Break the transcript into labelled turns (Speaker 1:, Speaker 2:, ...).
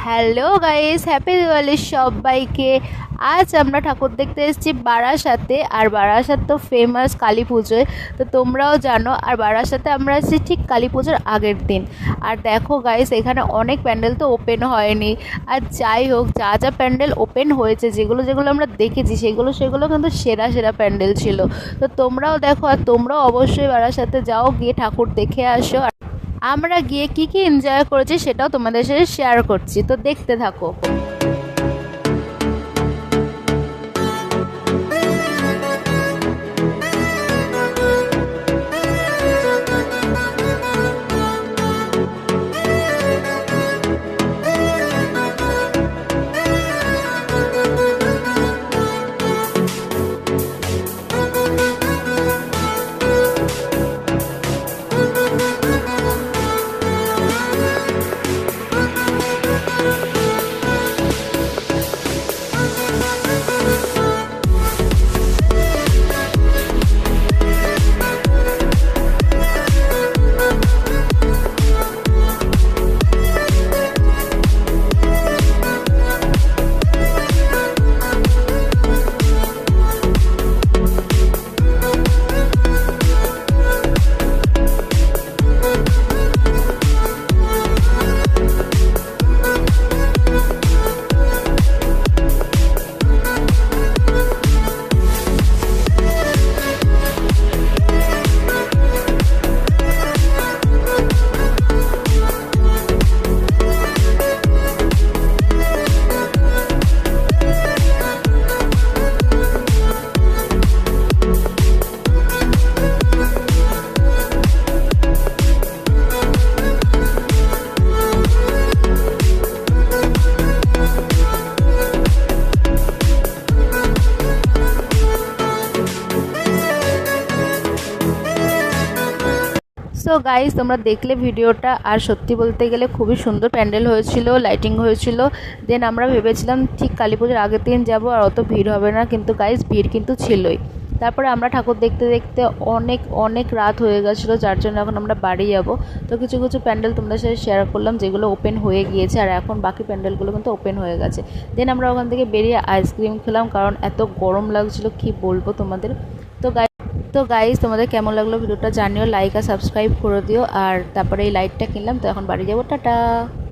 Speaker 1: Hello guys, happy Diwali সবাইকে। আজ আমরা ঠাকুর দেখতে এসেছি বারাসাতে। আর বারাসাত তো ফেমাস কালী পুজোয়, তো তোমরাও জানো। আর বারাসাতে আমরা এসেছি ঠিক কালী পুজোর আগের দিন। আর দেখো গাইস, এখানে অনেক প্যান্ডেল তো ওপেন হয়নি। আর যাই হোক, যা যা প্যান্ডেল ওপেন হয়েছে, যেগুলো যেগুলো আমরা দেখেছি, সেগুলো কিন্তু সেরা সেরা প্যান্ডেল ছিল। তো তোমরাও দেখো, আর তোমরাও অবশ্যই বারাসাতে যাও, গিয়ে ঠাকুর দেখে আসো। আমরা গিয়ে কি কি এনজয় করেছি সেটাও তোমাদের সাথে শেয়ার করছি, তো দেখতে থাকো। সো গাইস, তোমরা দেখলে ভিডিওটা। আর সত্যি বলতে গেলে খুবই সুন্দর প্যান্ডেল হয়েছিল, লাইটিং হয়েছিল। দেন আমরা ভেবেছিলাম ঠিক কালী পুজোর আগের দিন যাবো, আর অত ভিড় হবে না, কিন্তু গাইস ভিড় কিন্তু ছিলই। তারপরে আমরা ঠাকুর দেখতে দেখতে অনেক অনেক রাত হয়ে গেছিলো, যার জন্য এখন আমরা বাড়ি যাব। তো কিছু কিছু প্যান্ডেল তোমাদের সাথে শেয়ার করলাম, যেগুলো ওপেন হয়ে গিয়েছে। আর এখন বাকি প্যান্ডেলগুলো কিন্তু ওপেন হয়ে গেছে। দেন আমরা ওখান থেকে বেরিয়ে আইসক্রিম খেলাম, কারণ এত গরম লাগছিলো কি বলবো তোমাদের। তো গাইস, তোমাদের কেমন লাগলো ভিডিওটা জানিও, লাইক আর সাবস্ক্রাইব করে দিও। আর তারপরে এই লাইটটা কিনলাম, তো এখন বাড়ি যাবো। টাটা।